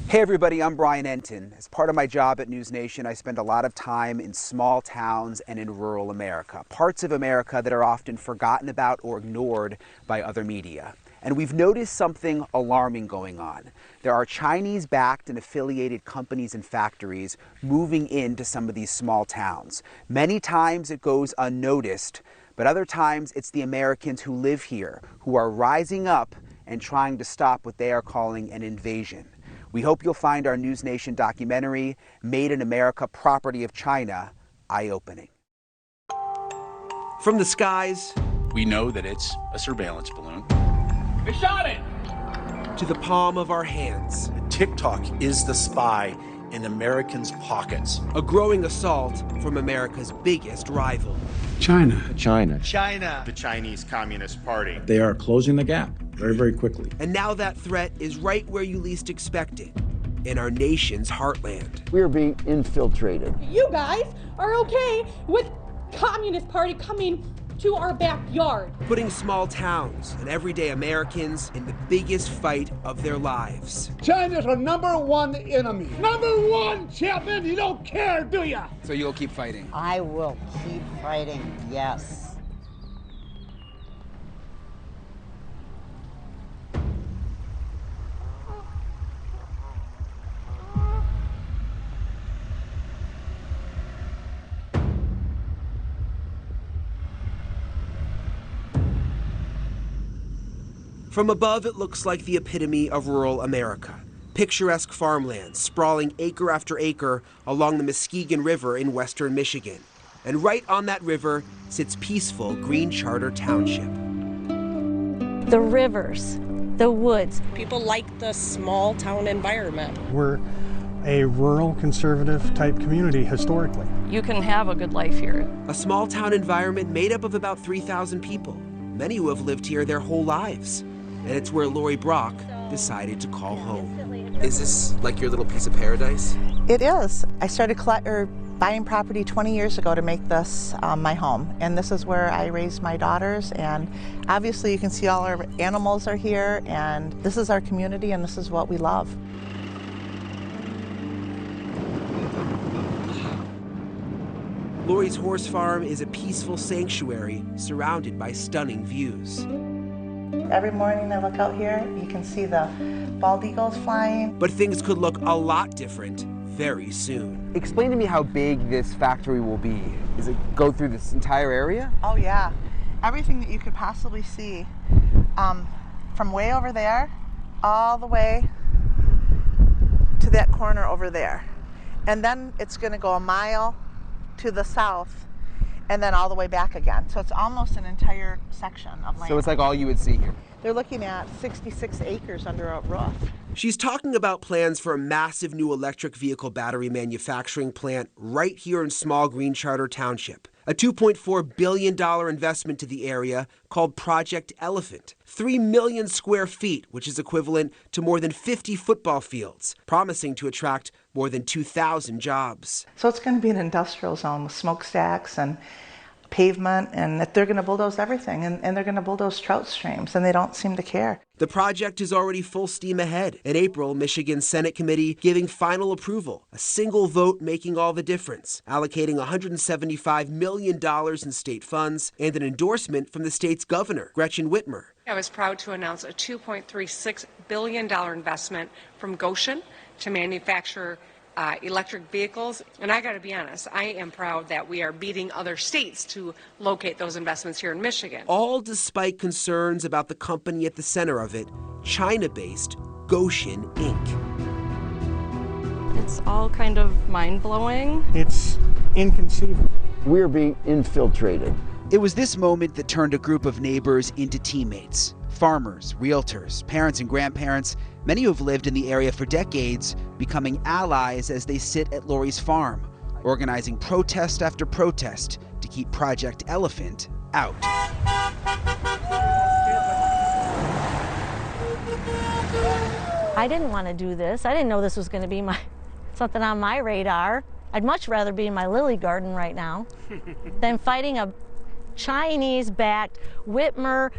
Hey everybody, I'm Brian Enton. As part of my job at NewsNation, I spend a lot of time in small towns and in rural America, parts of America that are often forgotten about or ignored by other media. And we've noticed something alarming going on. There are Chinese-backed and affiliated companies and factories moving into some of these small towns. Many times it goes unnoticed, but other times it's the Americans who live here who are rising up and trying to stop what they are calling an invasion. We hope you'll find our NewsNation documentary, Made in America, Property of China, eye-opening. From the skies, we know that it's a surveillance balloon. They shot it! To the palm of our hands. TikTok is the spy in Americans' pockets. A growing assault from America's biggest rival. China. The Chinese Communist Party. They are closing the gap very, very quickly. And now that threat is right where you least expect it, in our nation's heartland. We are being infiltrated. You guys are okay with Communist Party coming to our backyard. Putting small towns and everyday Americans in the biggest fight of their lives. China's our #1 enemy. #1, Chapman. You don't care, do ya? So you'll keep fighting? I will keep fighting, yes. From above, it looks like the epitome of rural America. Picturesque farmlands sprawling acre after acre along the Muskegon River in western Michigan. And right on that river sits peaceful Green Charter Township. The rivers, the woods. People like the small town environment. We're a rural conservative type community historically. You can have a good life here. A small town environment made up of about 3,000 people, many who have lived here their whole lives. And it's where Lori Brock decided to call home. Is this like your little piece of paradise? It is. I started buying property 20 years ago to make this my home. And this is where I raised my daughters. And obviously you can see all our animals are here. And this is our community and this is what we love. Lori's horse farm is a peaceful sanctuary surrounded by stunning views. Every morning I look out here, you can see the bald eagles flying. But things could look a lot different very soon. Explain to me how big this factory will be. Does it go through this entire area? Oh yeah, everything that you could possibly see. From way over there, all the way to that corner over there. And then it's gonna go a mile to the south and then all the way back again. So it's almost an entire section of land. So it's like all you would see here? They're looking at 66 acres under a roof. She's talking about plans for a massive new electric vehicle battery manufacturing plant right here in small Green Charter Township. A $2.4 billion investment to the area called Project Elephant. 3 million square feet, which is equivalent to more than 50 football fields, promising to attract more than 2,000 jobs. So it's going to be an industrial zone with smokestacks and pavement, and that they're going to bulldoze everything, and they're going to bulldoze trout streams, and they don't seem to care. The project is already full steam ahead. In April, Michigan's Senate committee giving final approval, a single vote making all the difference, allocating $175 million in state funds and an endorsement from the state's governor, Gretchen Whitmer. I was proud to announce a $2.36 billion investment from Goshen to manufacture electric vehicles. And I got to be honest, I am proud that we are beating other states to locate those investments here in Michigan. All despite concerns about the company at the center of it, China-based Goshen Inc. It's all kind of mind-blowing. It's inconceivable. We're being infiltrated. It was this moment that turned a group of neighbors into teammates. Farmers, realtors, parents and grandparents, many who have lived in the area for decades, becoming allies as they sit at Lori's farm, organizing protest after protest to keep Project Elephant out. I didn't want to do this. I didn't know this was going to be something on my radar. I'd much rather be in my lily garden right now than fighting a Chinese-backed Whitmer,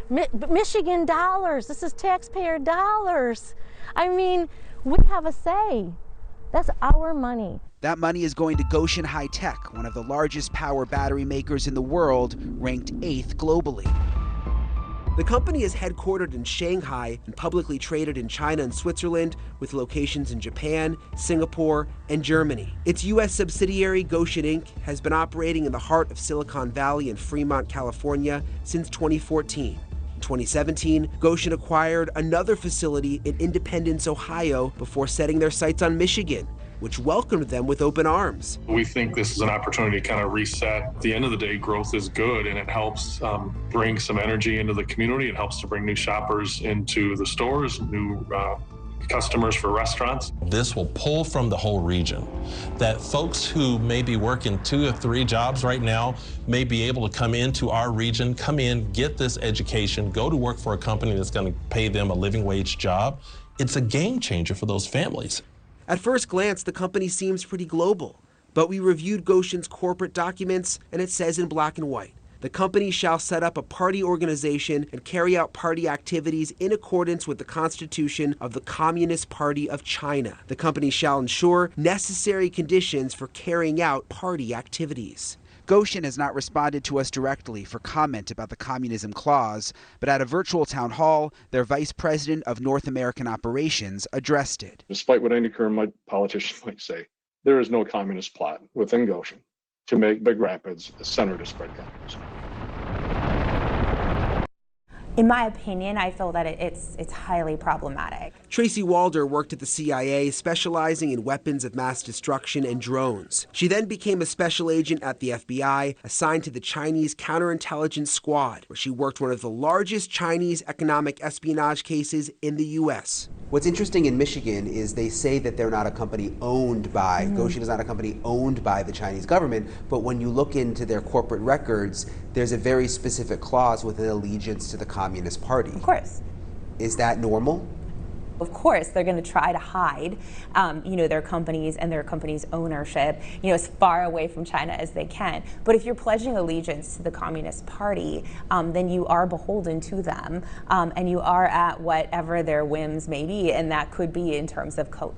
Michigan dollars. This is taxpayer dollars. I mean, We have a say. That's our money. That money is going to Goshen High Tech, one of the largest power battery makers in the world, ranked 8th globally. The company is headquartered in Shanghai and publicly traded in China and Switzerland, with locations in Japan, Singapore, and Germany. Its U.S. subsidiary, Goshen Inc., has been operating in the heart of Silicon Valley in Fremont, California, since 2014. In 2017, Goshen acquired another facility in Independence, Ohio, before setting their sights on Michigan, which welcomed them with open arms. We think this is an opportunity to kind of reset. At the end of the day, growth is good, and it helps bring some energy into the community. It helps to bring new shoppers into the stores, new customers for restaurants. This will pull from the whole region, that folks who may be working 2 or 3 jobs right now may be able to come into our region, come in, get this education, go to work for a company that's going to pay them a living wage job. It's a game changer for those families. At first glance, the company seems pretty global, but we reviewed Goshen's corporate documents, and it says in black and white, the company shall set up a party organization and carry out party activities in accordance with the Constitution of the Communist Party of China. The company shall ensure necessary conditions for carrying out party activities. Goshen has not responded to us directly for comment about the communism clause, but at a virtual town hall, their vice president of North American operations addressed it. Despite what any current politician might say, there is no communist plot within Goshen to make Big Rapids a center to spread communism. In my opinion, I feel that it's highly problematic. Tracy Walder worked at the CIA, specializing in weapons of mass destruction and drones. She then became a special agent at the FBI, assigned to the Chinese Counterintelligence Squad, where she worked one of the largest Chinese economic espionage cases in the U.S. What's interesting in Michigan is they say that they're not a company owned by, Goshen is not a company owned by the Chinese government, but when you look into their corporate records, there's a very specific clause with an allegiance to the Communist Party. Of course. Is that normal? Of course, they're going to try to hide, their companies and their company's ownership, as far away from China as they can. But if you're pledging allegiance to the Communist Party, then you are beholden to them, and you are at whatever their whims may be, and that could be in terms of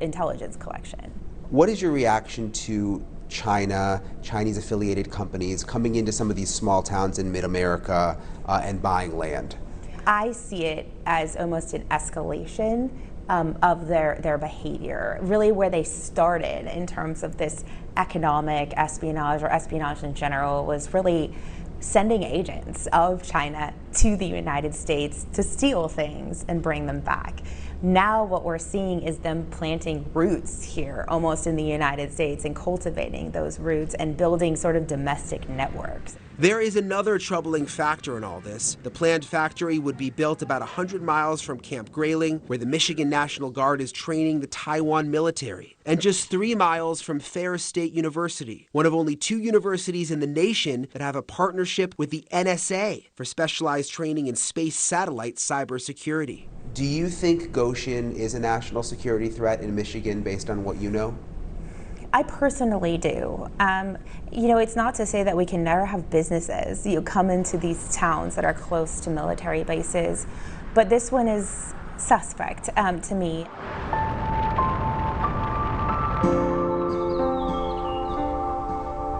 intelligence collection. What is your reaction to China, Chinese-affiliated companies coming into some of these small towns in mid-America and buying land? I see it as almost an escalation of their behavior, really where they started in terms of this economic espionage or espionage in general was really sending agents of China to the United States to steal things and bring them back. Now what we're seeing is them planting roots here almost in the United States and cultivating those roots and building sort of domestic networks. There is another troubling factor in all this. The planned factory would be built about 100 miles from Camp Grayling, where the Michigan National Guard is training the Taiwan military, and just 3 miles from Ferris State University, one of only 2 universities in the nation that have a partnership with the NSA for specialized training in space satellite cybersecurity. Do you think Goshen is a national security threat in Michigan based on what you know? I personally do. It's not to say that we can never have businesses come into these towns that are close to military bases, but this one is suspect to me.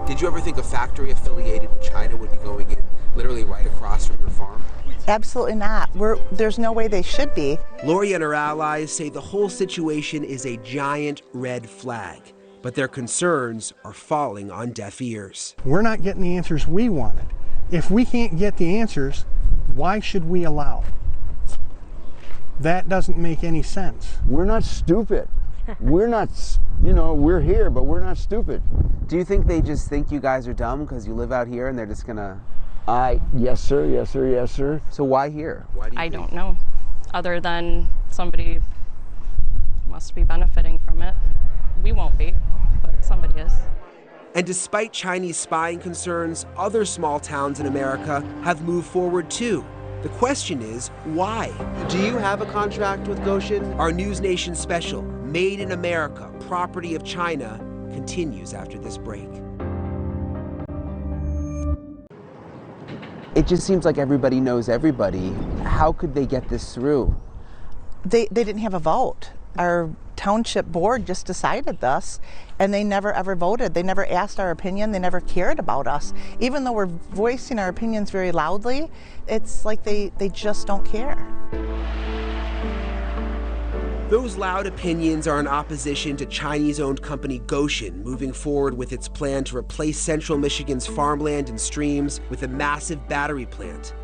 Did you ever think a factory affiliated with China would be going in literally right across from your farm? Absolutely not. There's no way they should be. Lori and her allies say the whole situation is a giant red flag, but their concerns are falling on deaf ears. We're not getting the answers we wanted. If we can't get the answers, why should we allow? That doesn't make any sense. We're not stupid. We're not, we're here, but we're not stupid. Do you think they just think you guys are dumb because you live out here and they're just gonna... Yes sir, yes sir, yes sir. So why here? Why do you I don't know, other than somebody must be benefiting from it. We won't be, but somebody is. And despite Chinese spying concerns, other small towns in America have moved forward too. The question is, why? Do you have a contract with Goshen? Our NewsNation special, Made in America, Property of China, continues after this break. It just seems like everybody knows everybody. How could they get this through? They didn't have a vote. Our township board just decided this, and they never ever voted. They never asked our opinion. They never cared about us. Even though we're voicing our opinions very loudly, it's like they just don't care. Those loud opinions are in opposition to Chinese-owned company Goshen moving forward with its plan to replace central Michigan's farmland and streams with a massive battery plant.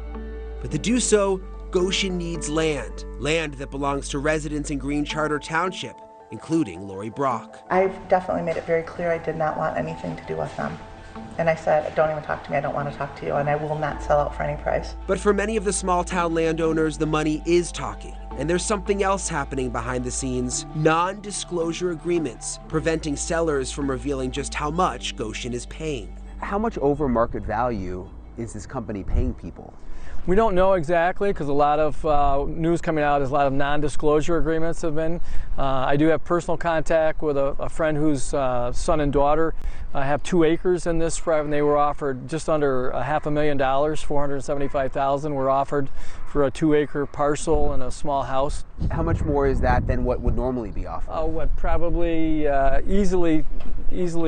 But to do so, Goshen needs land that belongs to residents in Green Charter Township, including Lori Brock. I've definitely made it very clear I did not want anything to do with them. And I said, don't even talk to me, I don't want to talk to you, and I will not sell out for any price. But for many of the small-town landowners, the money is talking. And there's something else happening behind the scenes: non-disclosure agreements, preventing sellers from revealing just how much Goshen is paying. How much over market value is this company paying people? We don't know exactly, because a lot of news coming out is a lot of non-disclosure agreements have been. I do have personal contact with a friend whose son and daughter have 2 acres in this, and they were offered just under $500,000, $475,000 were offered for a 2-acre parcel and a small house. How much more is that than what would normally be offered? Probably easily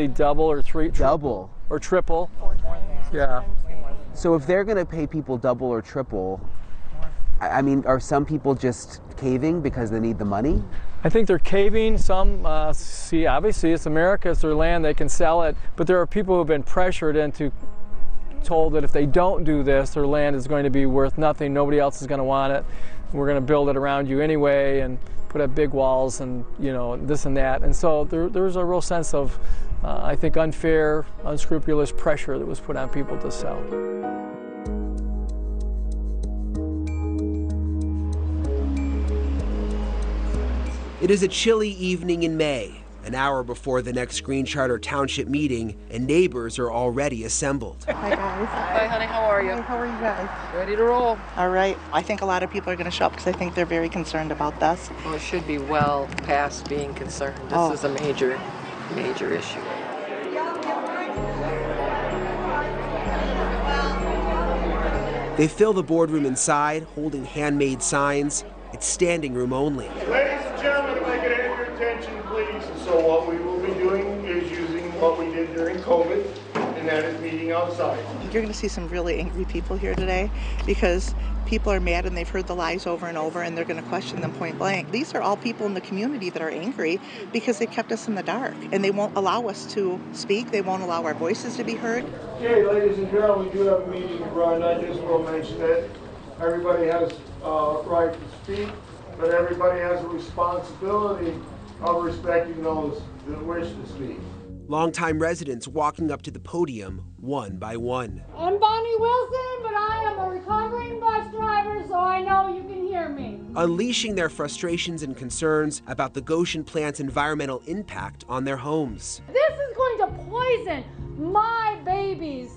double or double or triple. 4 times. Yeah. So if they're going to pay people double or triple, I mean, are some people just caving because they need the money? I think they're caving. Some see, obviously it's America, it's their land, they can sell it. But there are people who have been pressured into, told that if they don't do this, their land is going to be worth nothing. Nobody else is going to want it. We're going to build it around you anyway and put up big walls and, you know, this and that. And so there's a real sense of, I think, unfair, unscrupulous pressure that was put on people to sell. It is a chilly evening in May, an hour before the next Green Charter Township meeting, and neighbors are already assembled. Hi guys. Hi honey, how are you? Hi, how are you guys? Ready to roll. All right. I think a lot of people are going to show up because I think they're very concerned about this. Well, it should be well past being concerned. This is a major issue. They fill the boardroom inside, holding handmade signs. It's standing room only. Ladies and gentlemen, if I could have your attention, please. So what we will be doing is using what we did during COVID, and that is meeting outside. You're going to see some really angry people here today because people are mad and they've heard the lies over and over, and they're going to question them point blank. These are all people in the community that are angry because they kept us in the dark, and they won't allow us to speak. They won't allow our voices to be heard. Okay, ladies and gentlemen, we do have a meeting to run. I just will mention that everybody has a right to speak, but everybody has a responsibility of respecting those that wish to speak. Longtime residents walking up to the podium one by one. I'm Bonnie Wilson, but I am a recovering bus driver, so I know you can hear me. Unleashing their frustrations and concerns about the Goshen plant's environmental impact on their homes. This is going to poison my baby's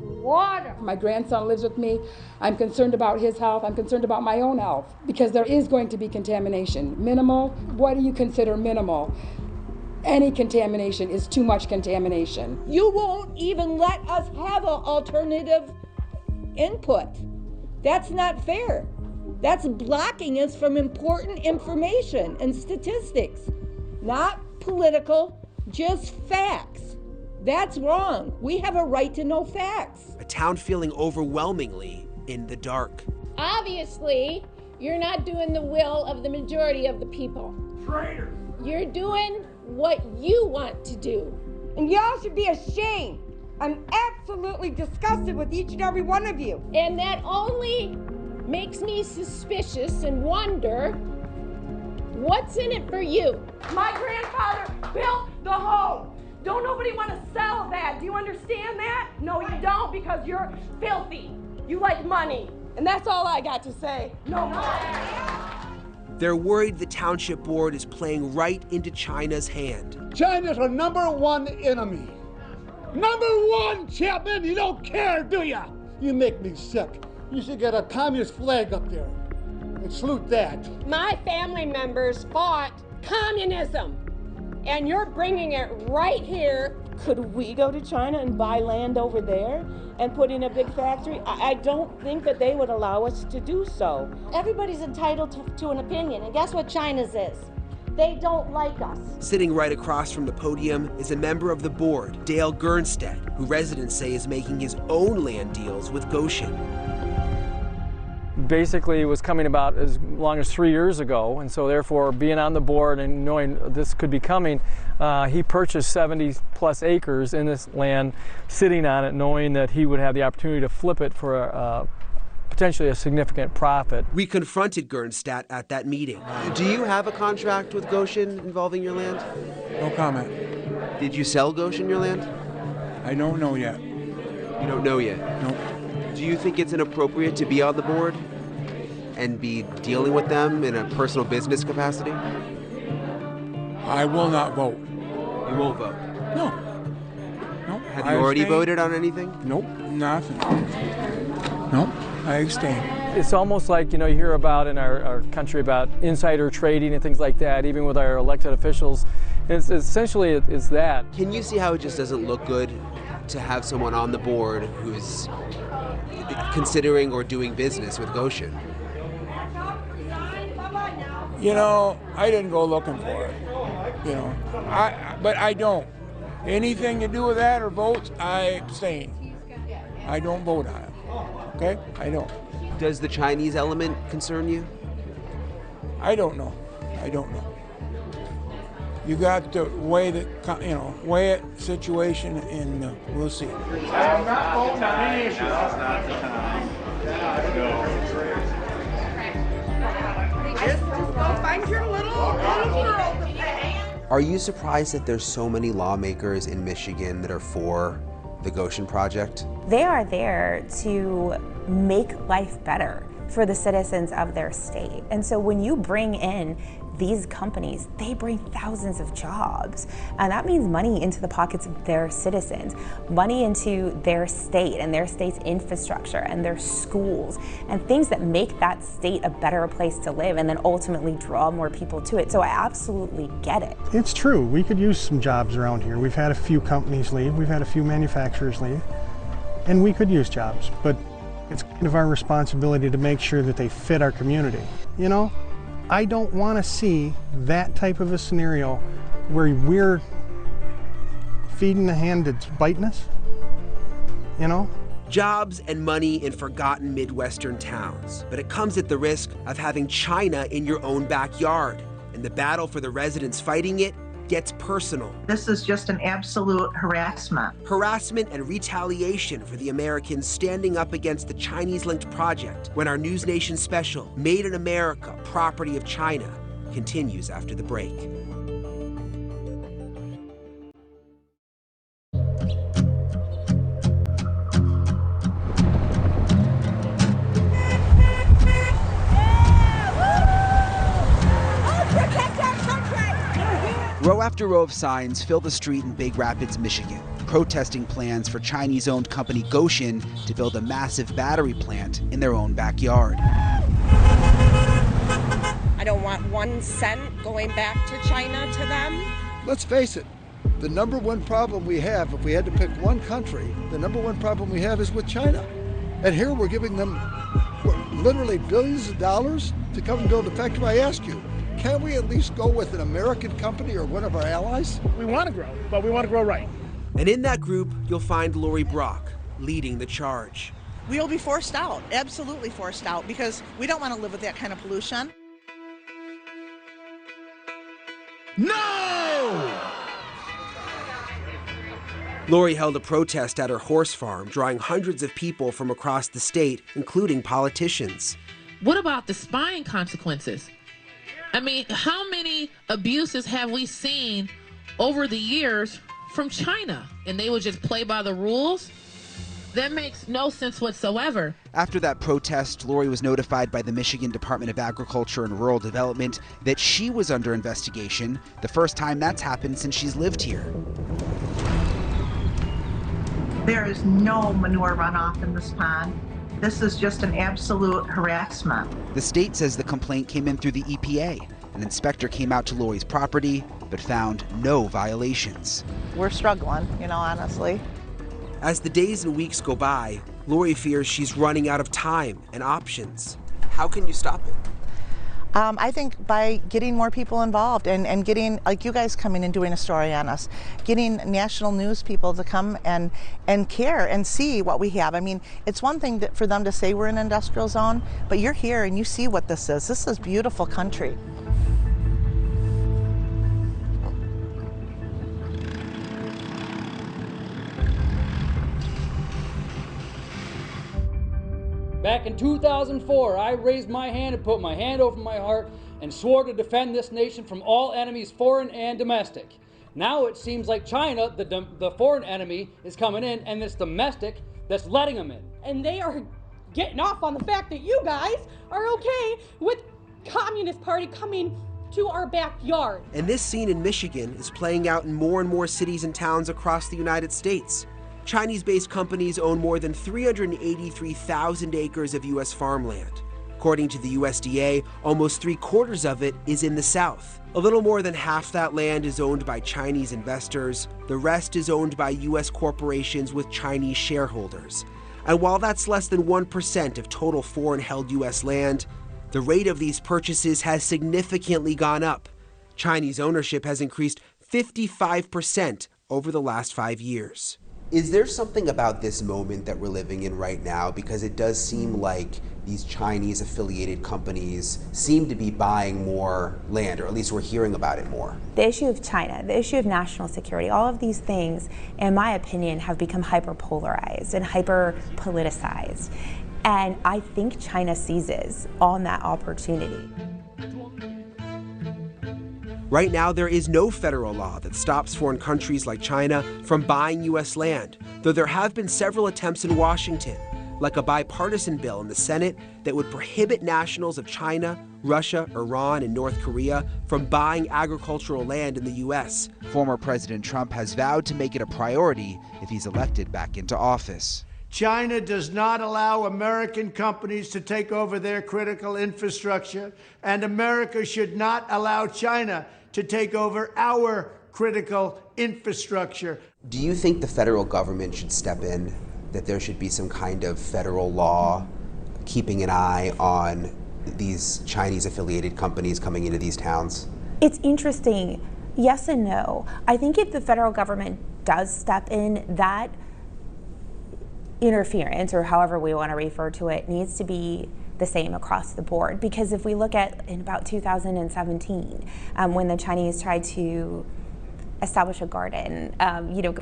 water. My grandson lives with me. I'm concerned about his health. I'm concerned about my own health because there is going to be contamination. Minimal, what do you consider minimal? Any contamination is too much contamination. You won't even let us have an alternative input. That's not fair. That's blocking us from important information and statistics. Not political, just facts. That's wrong. We have a right to know facts. A town feeling overwhelmingly in the dark. Obviously, you're not doing the will of the majority of the people. Traitors! You're doing what you want to do. And y'all should be ashamed. I'm absolutely disgusted with each and every one of you. And that only makes me suspicious and wonder what's in it for you. My grandfather built the home. Don't nobody want to sell that. Do you understand that? No, you don't, because you're filthy. You like money. And that's all I got to say. No more. They're worried the township board is playing right into China's hand. China's our #1 enemy. #1, Chapman. You don't care, do ya? You make me sick. You should get a communist flag up there and salute that. My family members fought communism, and you're bringing it right here. Could we go to China and buy land over there and put in a big factory? I don't think that they would allow us to do so. Everybody's entitled to an opinion, and guess what China's is? They don't like us. Sitting right across from the podium is a member of the board, Dale Gernstedt, who residents say is making his own land deals with Goshen. Basically, it was coming about as long as 3 years ago, and so therefore being on the board and knowing this could be coming, he purchased 70+ acres in this land, sitting on it, knowing that he would have the opportunity to flip it for potentially a significant profit. We confronted Gernstedt at that meeting. Do you have a contract with Goshen involving your land? No comment. Did you sell Goshen your land? I don't know yet. You don't know yet? No. Do you think it's inappropriate to be on the board and be dealing with them in a personal business capacity? I will not vote. You won't vote? No. No. Have you already voted on anything? Nope, nothing. Nope, I abstain. It's almost like, you know, you hear about in our country about insider trading and things like that, even with our elected officials. It's essentially it's that. Can you see how it just doesn't look good to have someone on the board who's considering or doing business with Goshen? You know, I didn't go looking for it. You know, but I don't. Anything to do with that or votes, I abstain. I don't vote on it. Okay? I don't. Does the Chinese element concern you? I don't know. I don't know. You got to weigh the, weigh it situation, and we'll see. I am not voting on any issue. That's not the time. Just go find your little girl. Are you surprised that there's so many lawmakers in Michigan that are for the Goshen project? They are there to make life better for the citizens of their state. And so when you bring in these companies, they bring thousands of jobs. And that means money into the pockets of their citizens, money into their state and their state's infrastructure and their schools, and things that make that state a better place to live and then ultimately draw more people to it. So I absolutely get it. It's true, we could use some jobs around here. We've had a few companies leave, we've had a few manufacturers leave, and we could use jobs, but it's kind of our responsibility to make sure that they fit our community. You know, I don't want to see that type of a scenario where we're feeding the hand that's biting us, you know? Jobs and money in forgotten Midwestern towns, but it comes at the risk of having China in your own backyard. And the battle for the residents fighting it gets personal. This is just an absolute harassment. Harassment and retaliation for the Americans standing up against the Chinese-linked project when our NewsNation special, Made in America, Property of China, continues after the break. Row after row of signs fill the street in Big Rapids, Michigan, protesting plans for Chinese-owned company Goshen to build a massive battery plant in their own backyard. I don't want 1 cent going back to China to them. Let's face it, the number one problem we have, if we had to pick one country, the number one problem we have is with China. And here we're giving them literally billions of dollars to come and build a factory. I ask you, can we at least go with an American company or one of our allies? We want to grow, but we want to grow right. And in that group, you'll find Lori Brock leading the charge. We'll be forced out, absolutely forced out, because we don't want to live with that kind of pollution. No! Lori held a protest at her horse farm, drawing hundreds of people from across the state, including politicians. What about the spying consequences? I mean, how many abuses have we seen over the years from China? And they would just play by the rules? That makes no sense whatsoever. After that protest, Lori was notified by the Michigan Department of Agriculture and Rural Development that she was under investigation, the first time that's happened since she's lived here. There is no manure runoff in this pond. This is just an absolute harassment. The state says the complaint came in through the EPA. An inspector came out to Lori's property, but found no violations. We're struggling, you know, honestly. As the days and weeks go by, Lori fears she's running out of time and options. How can you stop it? I think by getting more people involved and getting, like you guys coming and doing a story on us, getting national news people to come and care and see what we have. I mean, it's one thing for them to say we're an industrial zone, but you're here and you see what this is. This is beautiful country. Back in 2004, I raised my hand and put my hand over my heart and swore to defend this nation from all enemies, foreign and domestic. Now it seems like China, the foreign enemy, is coming in, and it's domestic that's letting them in. And they are getting off on the fact that you guys are okay with Communist Party coming to our backyard. And this scene in Michigan is playing out in more and more cities and towns across the United States. Chinese-based companies own more than 383,000 acres of U.S. farmland. According to the USDA, almost 3/4 of it is in the South. A little more than half that land is owned by Chinese investors. The rest is owned by U.S. corporations with Chinese shareholders. And while that's less than 1% of total foreign-held U.S. land, the rate of these purchases has significantly gone up. Chinese ownership has increased 55% over the last 5 years. Is there something about this moment that we're living in right now? Because it does seem like these Chinese affiliated companies seem to be buying more land, or at least we're hearing about it more. The issue of China, the issue of national security, all of these things, in my opinion, have become hyper-polarized and hyper-politicized. And I think China seizes on that opportunity. Right now, there is no federal law that stops foreign countries like China from buying U.S. land, though there have been several attempts in Washington, like a bipartisan bill in the Senate that would prohibit nationals of China, Russia, Iran, and North Korea from buying agricultural land in the U.S. Former President Trump has vowed to make it a priority if he's elected back into office. China does not allow American companies to take over their critical infrastructure, and America should not allow China to take over our critical infrastructure. Do you think the federal government should step in, that there should be some kind of federal law keeping an eye on these Chinese-affiliated companies coming into these towns? It's interesting. Yes and no. I think if the federal government does step in, that interference, or however we want to refer to it, needs to be the same across the board. Because if we look at in about 2017, when the Chinese tried to establish a garden,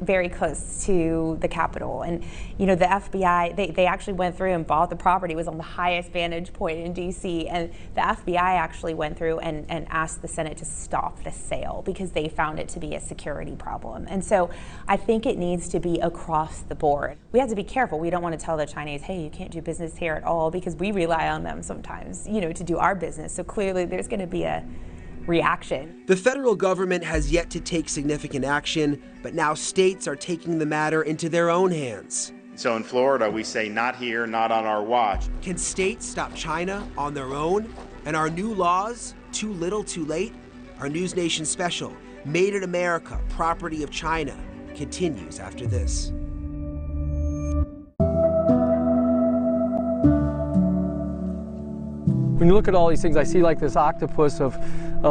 very close to the Capitol, and the FBI, they actually went through and bought the property. It was on the highest vantage point in D.C., and the FBI actually went through and asked the Senate to stop the sale because they found it to be a security problem. And so I think it needs to be across the board. We have to be careful. We don't want to tell the Chinese, hey, you can't do business here at all, because we rely on them sometimes, to do our business. So clearly there's going to be a reaction. The federal government has yet to take significant action, but now states are taking the matter into their own hands. So in Florida, we say not here, not on our watch. Can states stop China on their own? And are new laws too little, too late? Our NewsNation special, Made in America, Property of China, continues after this. When you look at all these things, I see like this octopus of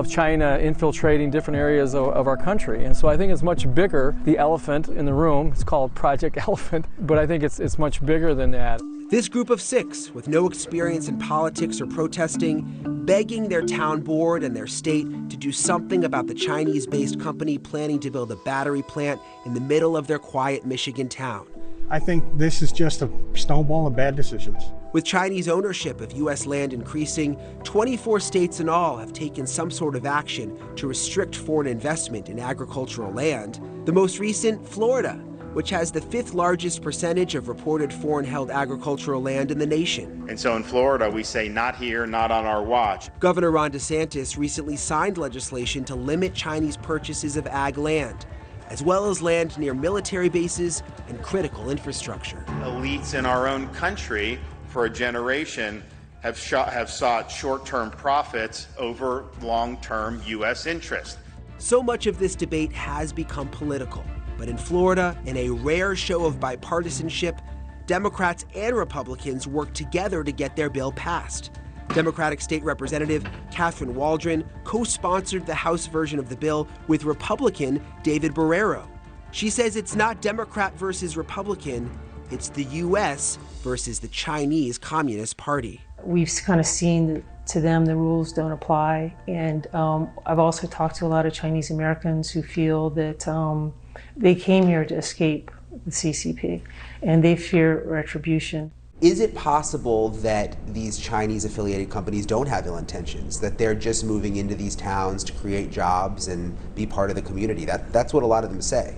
China infiltrating different areas of our country. And so I think it's much bigger, the elephant in the room. It's called Project Elephant, but I think it's much bigger than that. This group of 6, with no experience in politics or protesting, begging their town board and their state to do something about the Chinese-based company planning to build a battery plant in the middle of their quiet Michigan town. I think this is just a snowball of bad decisions. With Chinese ownership of U.S. land increasing, 24 states in all have taken some sort of action to restrict foreign investment in agricultural land. The most recent, Florida, which has the 5th largest percentage of reported foreign-held agricultural land in the nation. And so in Florida, we say not here, not on our watch. Governor Ron DeSantis recently signed legislation to limit Chinese purchases of ag land, as well as land near military bases and critical infrastructure. Elites in our own country for a generation have sought short-term profits over long-term U.S. interests. So much of this debate has become political, but in Florida, in a rare show of bipartisanship, Democrats and Republicans worked together to get their bill passed. Democratic State Representative Catherine Waldron co-sponsored the House version of the bill with Republican David Barrero. She says it's not Democrat versus Republican, it's the U.S. versus the Chinese Communist Party. We've kind of seen that to them the rules don't apply, and I've also talked to a lot of Chinese Americans who feel that they came here to escape the CCP, and they fear retribution. Is it possible that these Chinese-affiliated companies don't have ill intentions, that they're just moving into these towns to create jobs and be part of the community? That's what a lot of them say.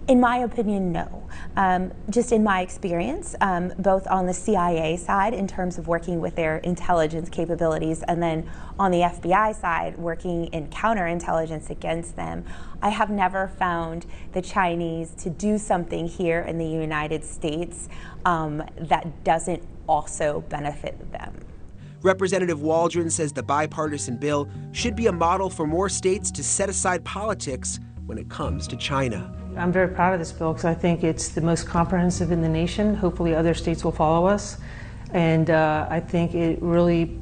In my opinion, no. Just in my experience, both on the CIA side in terms of working with their intelligence capabilities, and then on the FBI side working in counterintelligence against them, I have never found the Chinese to do something here in the United States that doesn't also benefit them. Representative Waldron says the bipartisan bill should be a model for more states to set aside politics when it comes to China. I'm very proud of this bill because I think it's the most comprehensive in the nation. Hopefully other states will follow us. And I think it really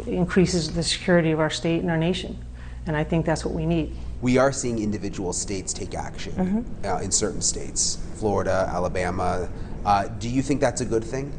increases the security of our state and our nation. And I think that's what we need. We are seeing individual states take action in certain states, Florida, Alabama. Do you think that's a good thing?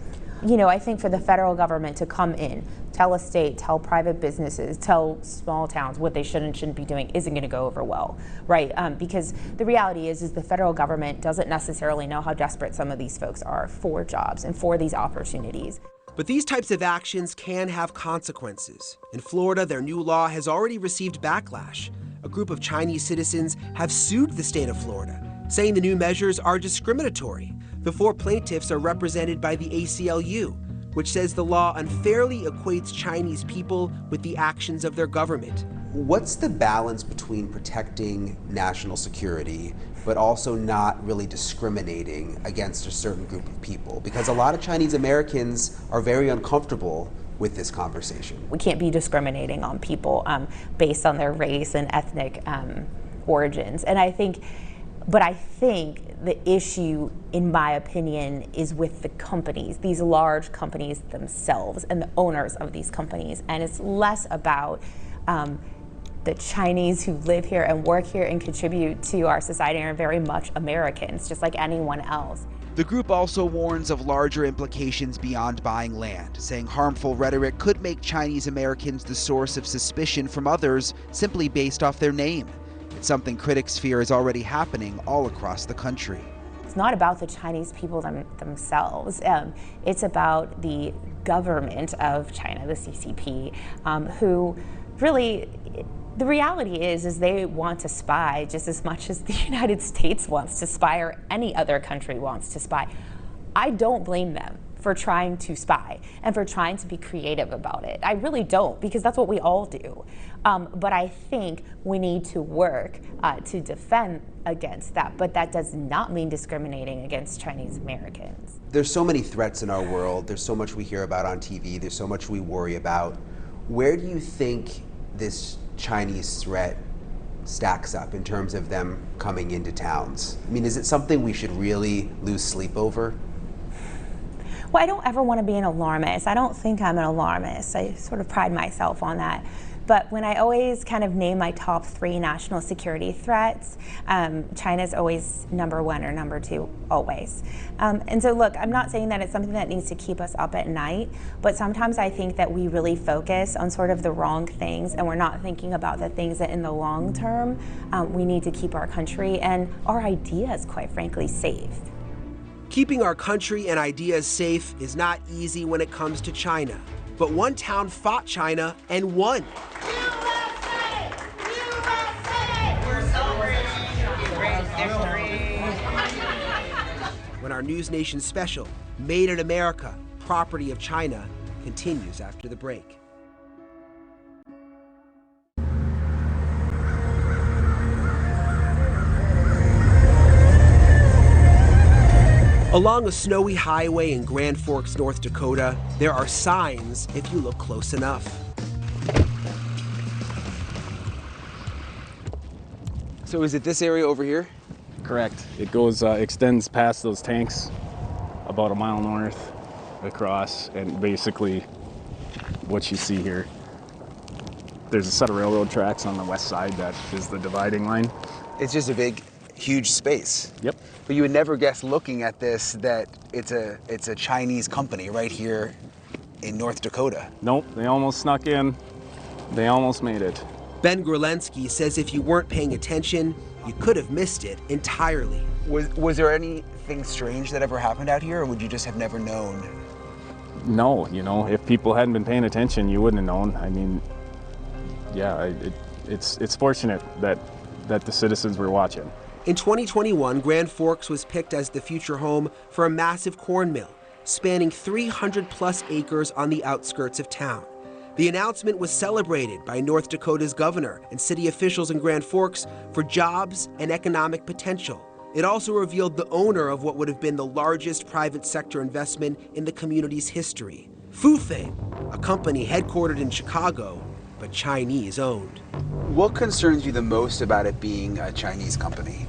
You know, I think for the federal government to come in, tell a state, tell private businesses, tell small towns what they should and shouldn't be doing isn't going to go over well, right? Because the reality is the federal government doesn't necessarily know how desperate some of these folks are for jobs and for these opportunities. But these types of actions can have consequences. In Florida, their new law has already received backlash. A group of Chinese citizens have sued the state of Florida, saying the new measures are discriminatory. The 4 plaintiffs are represented by the ACLU, which says the law unfairly equates Chinese people with the actions of their government. What's the balance between protecting national security, but also not really discriminating against a certain group of people? Because a lot of Chinese Americans are very uncomfortable with this conversation. We can't be discriminating on people based on their race and ethnic origins. And I think the issue, in my opinion, is with the companies, these large companies themselves and the owners of these companies. And it's less about the Chinese who live here and work here and contribute to our society and are very much Americans, just like anyone else. The group also warns of larger implications beyond buying land, saying harmful rhetoric could make Chinese Americans the source of suspicion from others simply based off their name. It's something critics fear is already happening all across the country. It's not about the Chinese people themselves. It's about the government of China, the CCP, who really, the reality is they want to spy just as much as the United States wants to spy or any other country wants to spy. I don't blame them for trying to spy and for trying to be creative about it. I really don't, because that's what we all do. But I think we need to work to defend against that, but that does not mean discriminating against Chinese Americans. There's so many threats in our world. There's so much we hear about on TV. There's so much we worry about. Where do you think this Chinese threat stacks up in terms of them coming into towns? I mean, is it something we should really lose sleep over? Well, I don't ever want to be an alarmist. I don't think I'm an alarmist. I sort of pride myself on that. But when I always kind of name my top 3 national security threats, China's always number 1 or number 2, always. And so look, I'm not saying that it's something that needs to keep us up at night, but sometimes I think that we really focus on sort of the wrong things, and we're not thinking about the things that in the long term, we need to keep our country and our ideas, quite frankly, safe. Keeping our country and ideas safe is not easy when it comes to China. But one town fought China and won. USA! USA! We're celebrating great victory. When our NewsNation special, Made in America, Property of China, continues after the break. Along a snowy highway in Grand Forks, North Dakota, there are signs if you look close enough. So is it this area over here? Correct. It goes, extends past those tanks about a mile north. across, and basically what you see here, there's a set of railroad tracks on the west side that is the dividing line. It's just a big, huge space. Yep. But you would never guess looking at this that it's a Chinese company right here in North Dakota. Nope, they almost snuck in. They almost made it. Ben Grelensky says if you weren't paying attention, you could have missed it entirely. Was there anything strange that ever happened out here, or would you just have never known? No, you know, if people hadn't been paying attention, you wouldn't have known. I mean, yeah, it's fortunate that the citizens were watching. In 2021, Grand Forks was picked as the future home for a massive corn mill, spanning 300+ acres on the outskirts of town. The announcement was celebrated by North Dakota's governor and city officials in Grand Forks for jobs and economic potential. It also revealed the owner of what would have been the largest private sector investment in the community's history, Fufeng, a company headquartered in Chicago, but Chinese-owned. What concerns you the most about it being a Chinese company?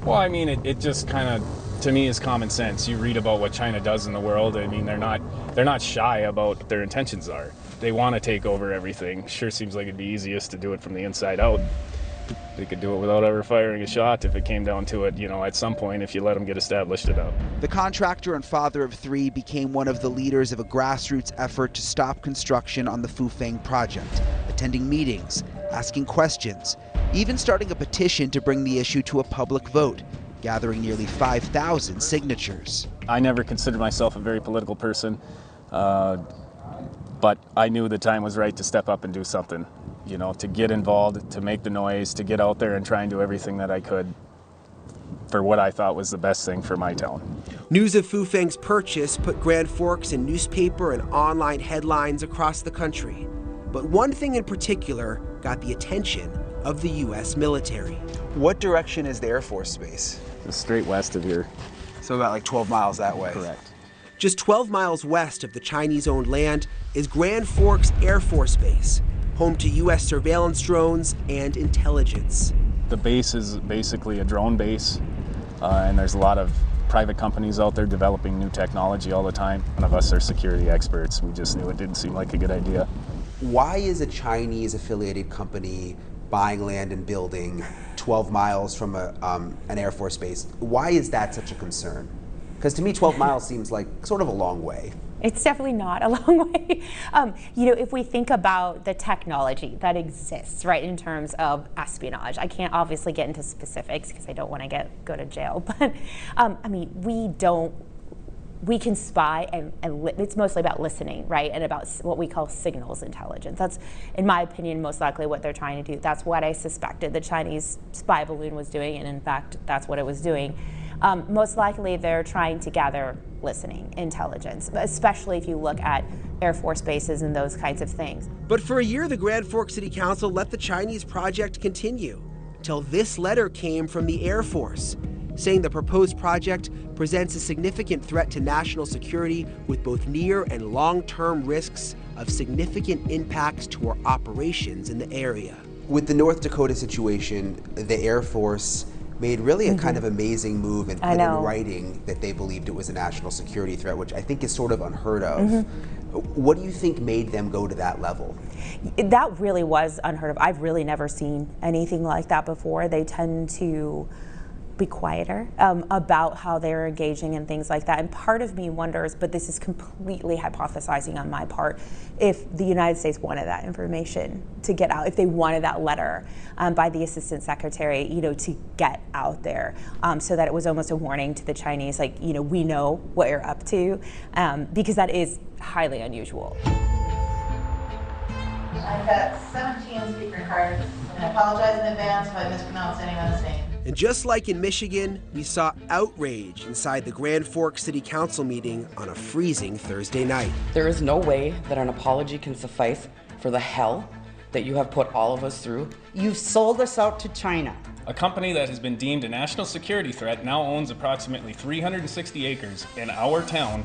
Well, I mean, it just kind of, to me, is common sense. You read about what China does in the world. I mean, they're not shy about what their intentions are. They want to take over everything. Sure seems like it'd be easiest to do it from the inside out. They could do it without ever firing a shot if it came down to it, you know, at some point if you let them get established enough. The contractor and father of three became one of the leaders of a grassroots effort to stop construction on the Fufeng project, attending meetings, asking questions, even starting a petition to bring the issue to a public vote, gathering nearly 5,000 signatures. I never considered myself a very political person, but I knew the time was right to step up and do something, you know, to get involved, to make the noise, to get out there and try and do everything that I could for what I thought was the best thing for my town. News of Fufeng's purchase put Grand Forks in newspaper and online headlines across the country. But one thing in particular got the attention of the U.S. military. What direction is the Air Force Base? It's straight west of here. So about like 12 miles that way. Correct. Just 12 miles west of the Chinese-owned land is Grand Forks Air Force Base, home to U.S. surveillance drones and intelligence. The base is basically a drone base, and there's a lot of private companies out there developing new technology all the time. None of us are security experts. We just knew it didn't seem like a good idea. Why is a Chinese-affiliated company buying land and building 12 miles from an Air Force base? Why is that such a concern? Because to me, 12 miles seems like sort of a long way. It's definitely not a long way. You know, if we think about the technology that exists, right, in terms of espionage, I can't obviously get into specifics because I don't want to go to jail, but I mean, we can spy and it's mostly about listening, right, and about what we call signals intelligence. That's, in my opinion, most likely what they're trying to do. That's what I suspected the Chinese spy balloon was doing, and in fact, that's what it was doing. Most likely they're trying to gather listening intelligence, especially if you look at Air Force bases and those kinds of things. But for a year, the Grand Forks City Council let the Chinese project continue, till this letter came from the Air Force, saying the proposed project presents a significant threat to national security with both near and long-term risks of significant impacts to our operations in the area. With the North Dakota situation, the Air Force made really a kind of amazing move and put in writing that they believed it was a national security threat, which I think is sort of unheard of. What do you think made them go to that level? That really was unheard of. I've really never seen anything like that before. They tend to be quieter about how they're engaging and things like that. And part of me wonders, but this is completely hypothesizing on my part, if the United States wanted that information to get out, if they wanted that letter by the Assistant Secretary, you know, to get out there, so that it was almost a warning to the Chinese, like, you know, we know what you're up to, because that is highly unusual. I've got 17 speaker cards, and I apologize in advance if I mispronounce anyone's name. And just like in Michigan, we saw outrage inside the Grand Forks City Council meeting on a freezing Thursday night. There is no way that an apology can suffice for the hell that you have put all of us through. You've sold us out to China. A company that has been deemed a national security threat now owns approximately 360 acres in our town.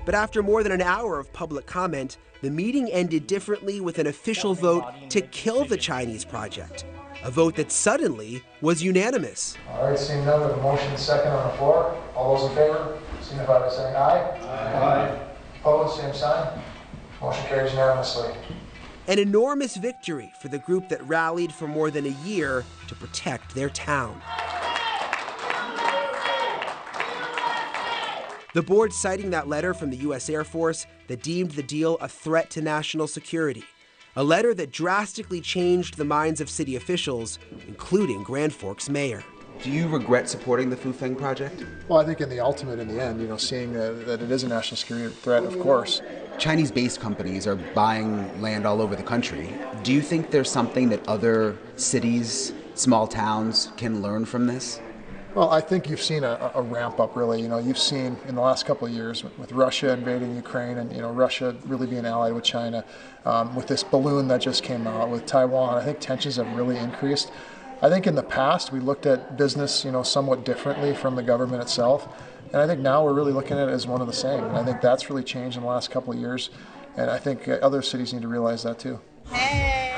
But after more than an hour of public comment, the meeting ended differently with an official vote to kill the Chinese project. A vote that suddenly was unanimous. All right, seeing none, with a motion second on the floor. All those in favor, signify by saying aye. Aye. Opposed, same sign. Motion carries unanimously. An enormous victory for the group that rallied for more than a year to protect their town. The board citing that letter from the U.S. Air Force that deemed the deal a threat to national security. A letter that drastically changed the minds of city officials, including Grand Forks mayor. Do you regret supporting the Fufeng project? Well, I think in the end, seeing that it is a national security threat, of course. Chinese-based companies are buying land all over the country. Do you think there's something that other cities, small towns, can learn from this? Well, I think you've seen a ramp up, really. You've seen in the last couple of years with Russia invading Ukraine and, Russia really being allied with China, with this balloon that just came out with Taiwan. I think tensions have really increased. I think in the past we looked at business, somewhat differently from the government itself. And I think now we're really looking at it as one of the same. And I think that's really changed in the last couple of years. And I think other cities need to realize that too. Hey,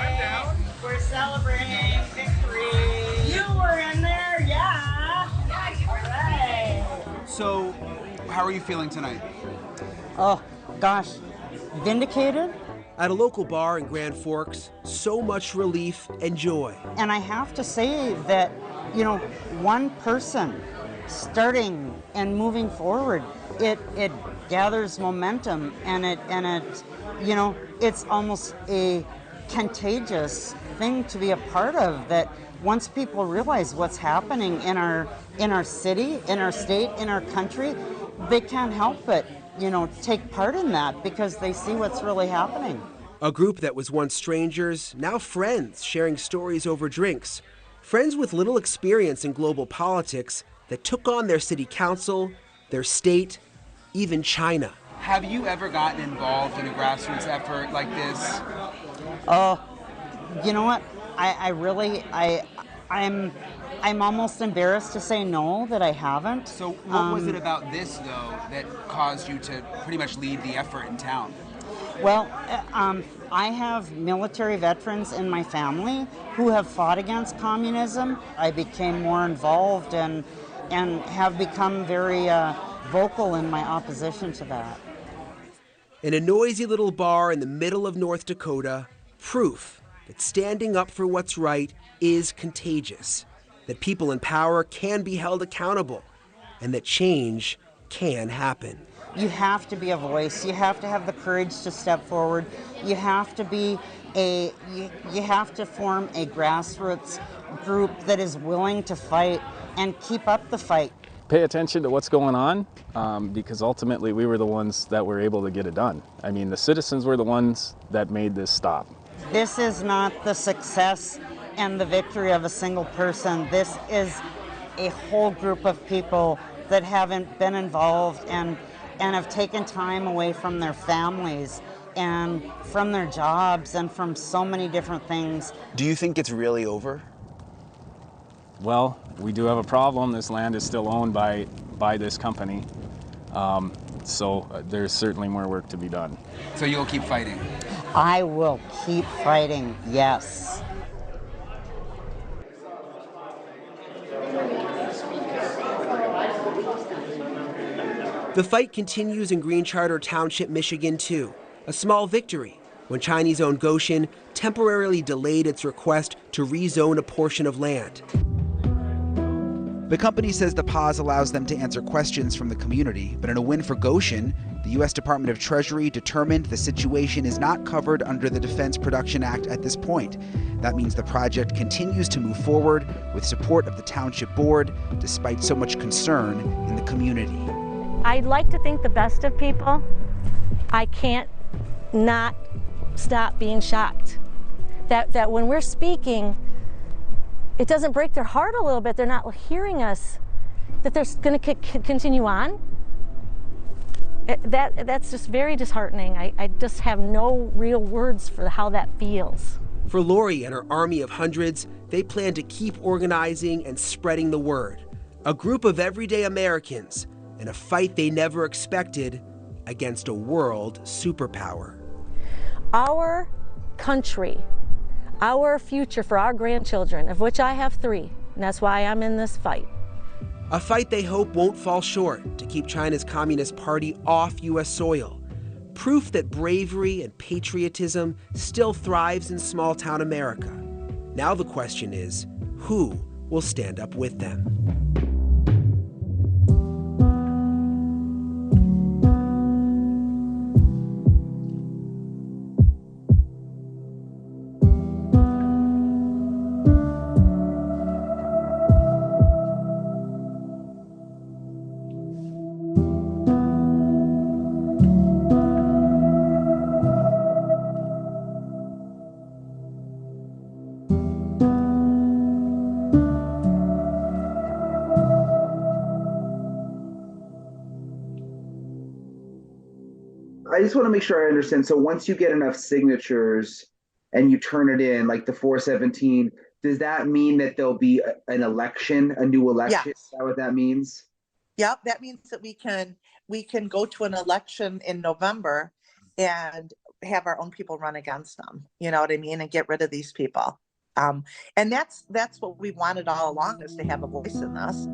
we're celebrating victory. You were in there, yeah. All right. So, how are you feeling tonight? Oh, gosh, vindicated. At a local bar in Grand Forks, so much relief and joy. And I have to say that, one person starting and moving forward, it gathers momentum, and it's almost a contagious thing to be a part of, that once people realize what's happening in our city, in our state, in our country, they can't help but take part in that because they see what's really happening. A group that was once strangers, now friends, sharing stories over drinks. Friends with little experience in global politics that took on their city council, their state, even China. Have you ever gotten involved in a grassroots effort like this? You know what? I'm almost embarrassed to say no, that I haven't. So what was it about this, though, that caused you to pretty much lead the effort in town? Well, I have military veterans in my family who have fought against communism. I became more involved and have become very vocal in my opposition to that. In a noisy little bar in the middle of North Dakota, proof that standing up for what's right is contagious, that people in power can be held accountable, and that change can happen. You have to be a voice. You have to have the courage to step forward. You have to be you have to form a grassroots group that is willing to fight and keep up the fight. Pay attention to what's going on, because ultimately we were the ones that were able to get it done. I mean, the citizens were the ones that made this stop. This is not the success and the victory of a single person. This is a whole group of people that haven't been involved and have taken time away from their families and from their jobs and from so many different things. Do you think it's really over? Well, we do have a problem. This land is still owned by this company. So there's certainly more work to be done. So you'll keep fighting? I will keep fighting, yes. The fight continues in Green Charter Township, Michigan, too. A small victory when Chinese-owned Goshen temporarily delayed its request to rezone a portion of land. The company says the pause allows them to answer questions from the community, but in a win for Goshen, the U.S. Department of Treasury determined the situation is not covered under the Defense Production Act at this point. That means the project continues to move forward with support of the Township Board, despite so much concern in the community. I'd like to think the best of people. I can't not stop being shocked that when we're speaking, it doesn't break their heart a little bit. They're not hearing us, that they're going to continue on. That's just very disheartening. I just have no real words for how that feels. For Lori and her army of hundreds, they plan to keep organizing and spreading the word. A group of everyday Americans in a fight they never expected against a world superpower. Our country, our future for our grandchildren, of which I have 3, and that's why I'm in this fight. A fight they hope won't fall short to keep China's Communist Party off U.S. soil. Proof that bravery and patriotism still thrives in small-town America. Now the question is, who will stand up with them? I just want to make sure I understand. So once you get enough signatures and you turn it in, like the 417, does that mean that there'll be an election, a new election? Yes. Is that what that means? Yep, that means that we can go to an election in November and have our own people run against them. You know what I mean? And get rid of these people. And that's what we wanted all along, is to have a voice in this.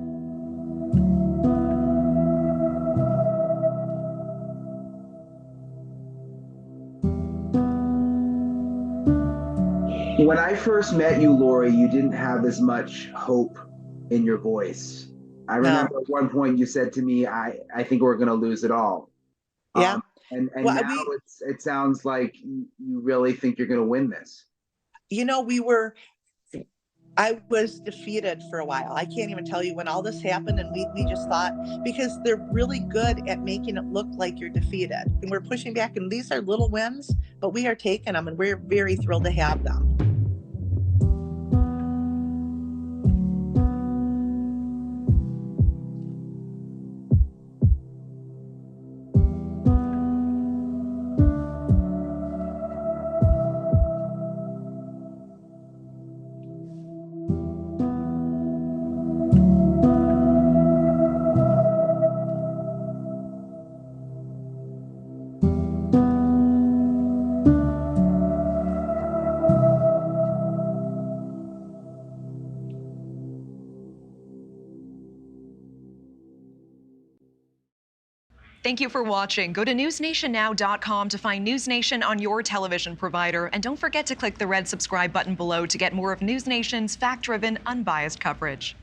When I first met you, Lori, you didn't have as much hope in your voice. I remember at one point you said to me, I think we're going to lose it all. Yeah. And well, now it sounds like you really think you're going to win this. You know, I was defeated for a while. I can't even tell you when all this happened, and we just thought, because they're really good at making it look like you're defeated. And we're pushing back, and these are little wins, but we are taking them, and we're very thrilled to have them. Thank you for watching. Go to newsnationnow.com to find NewsNation on your television provider. And don't forget to click the red subscribe button below to get more of NewsNation's fact-driven, unbiased coverage.